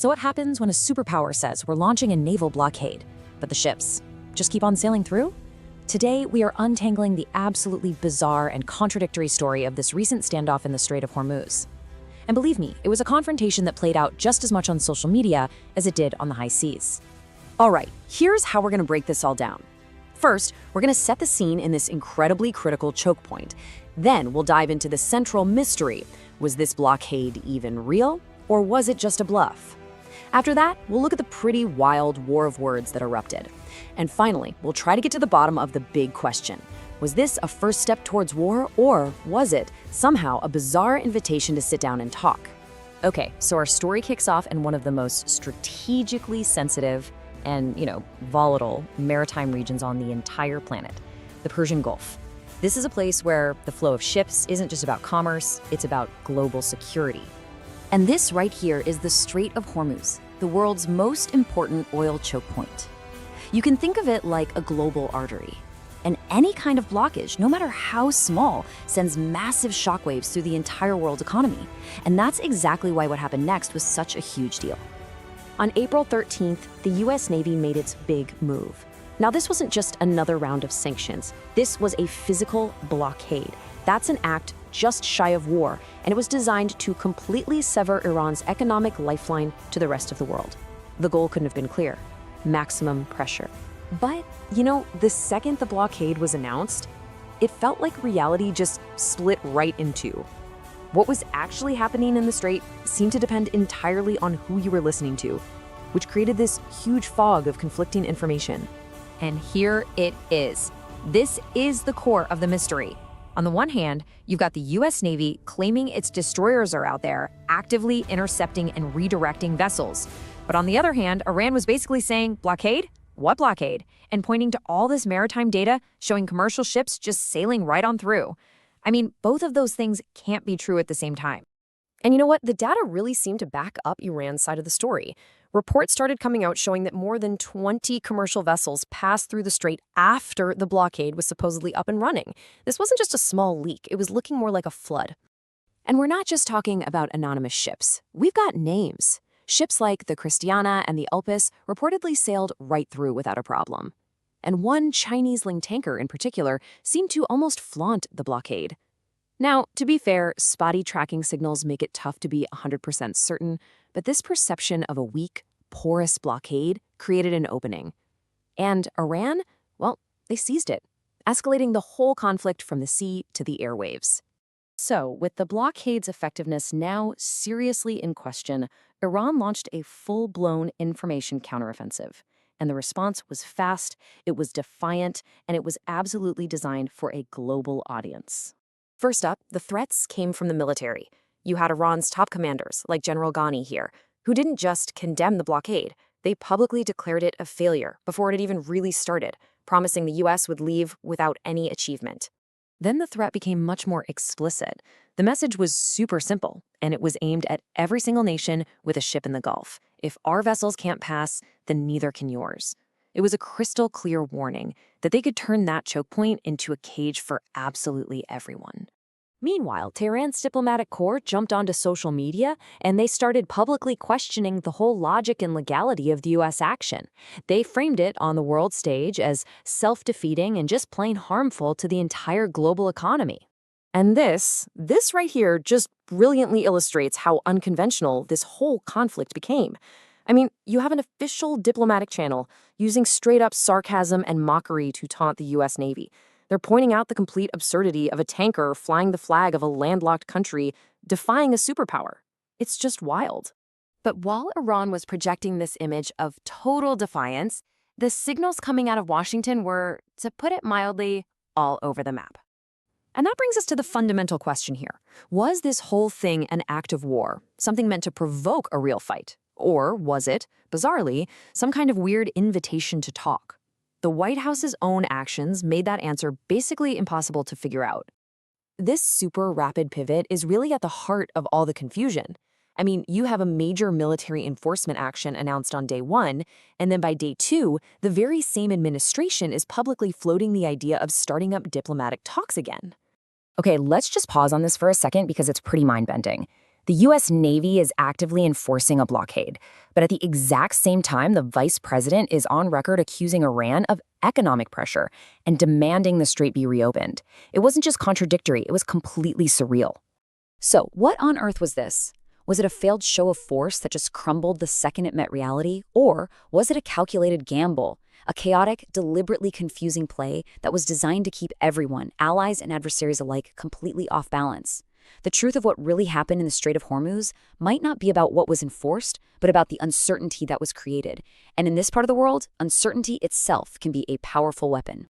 So what happens when a superpower says we're launching a naval blockade, but the ships just keep on sailing through? Today, we are untangling the absolutely bizarre and contradictory story of this recent standoff in the Strait of Hormuz. And believe me, it was a confrontation that played out just as much on social media as it did on the high seas. All right, here's how we're going to break this all down. First, we're going to set the scene in this incredibly critical choke point. Then we'll dive into the central mystery. Was this blockade even real, or was it just a bluff? After that, we'll look at the pretty wild war of words that erupted. And finally, we'll try to get to the bottom of the big question. Was this a first step towards war, or was it somehow a bizarre invitation to sit down and talk? Okay, so our story kicks off in one of the most strategically sensitive and, volatile maritime regions on the entire planet, the Persian Gulf. This is a place where the flow of ships isn't just about commerce, it's about global security. And this right here is the Strait of Hormuz, the world's most important oil choke point. You can think of it like a global artery. And any kind of blockage, no matter how small, sends massive shockwaves through the entire world economy. And that's exactly why what happened next was such a huge deal. On April 13th, the US Navy made its big move. Now, this wasn't just another round of sanctions. This was a physical blockade. That's an act just shy of war, and it was designed to completely sever Iran's economic lifeline to the rest of the world. The goal couldn't have been clearer: maximum pressure. But, the second the blockade was announced, it felt like reality just split right in two. What was actually happening in the Strait seemed to depend entirely on who you were listening to, which created this huge fog of conflicting information. And here it is. This is the core of the mystery. On the one hand, you've got the US Navy claiming its destroyers are out there, actively intercepting and redirecting vessels. But on the other hand, Iran was basically saying, blockade? What blockade? And pointing to all this maritime data showing commercial ships just sailing right on through. I mean, both of those things can't be true at the same time. And you know what? The data really seemed to back up Iran's side of the story. Reports started coming out showing that more than 20 commercial vessels passed through the strait after the blockade was supposedly up and running. This wasn't just a small leak. It was looking more like a flood. And we're not just talking about anonymous ships. We've got names. Ships like the Cristiana and the Elpis reportedly sailed right through without a problem. And one Chinese-linked tanker in particular seemed to almost flaunt the blockade. Now, to be fair, spotty tracking signals make it tough to be 100% certain, but this perception of a weak, porous blockade created an opening. And Iran, well, they seized it, escalating the whole conflict from the sea to the airwaves. So, with the blockade's effectiveness now seriously in question, Iran launched a full-blown information counteroffensive. And the response was fast, it was defiant, and it was absolutely designed for a global audience. First up, the threats came from the military. You had Iran's top commanders, like General Ghani here, who didn't just condemn the blockade, they publicly declared it a failure before it had even really started, promising the US would leave without any achievement. Then the threat became much more explicit. The message was super simple, and it was aimed at every single nation with a ship in the Gulf. If our vessels can't pass, then neither can yours. It was a crystal clear warning that they could turn that choke point into a cage for absolutely everyone. Meanwhile, Tehran's diplomatic corps jumped onto social media, and they started publicly questioning the whole logic and legality of the US action. They framed it on the world stage as self-defeating and just plain harmful to the entire global economy. And this right here just brilliantly illustrates how unconventional this whole conflict became. I mean, you have an official diplomatic channel using straight-up sarcasm and mockery to taunt the US Navy. They're pointing out the complete absurdity of a tanker flying the flag of a landlocked country, defying a superpower. It's just wild. But while Iran was projecting this image of total defiance, the signals coming out of Washington were, to put it mildly, all over the map. And that brings us to the fundamental question here. Was this whole thing an act of war, something meant to provoke a real fight? Or was it, bizarrely, some kind of weird invitation to talk? The White House's own actions made that answer basically impossible to figure out. This super rapid pivot is really at the heart of all the confusion. I mean, you have a major military enforcement action announced on day one, and then by day two, the very same administration is publicly floating the idea of starting up diplomatic talks again. Okay, let's just pause on this for a second because it's pretty mind-bending. The US Navy is actively enforcing a blockade, but at the exact same time, the vice president is on record accusing Iran of economic pressure and demanding the strait be reopened. It wasn't just contradictory, it was completely surreal. So, what on earth was this? Was it a failed show of force that just crumbled the second it met reality? Or was it a calculated gamble, a chaotic, deliberately confusing play that was designed to keep everyone, allies and adversaries alike, completely off balance? The truth of what really happened in the Strait of Hormuz might not be about what was enforced, but about the uncertainty that was created. And in this part of the world, uncertainty itself can be a powerful weapon.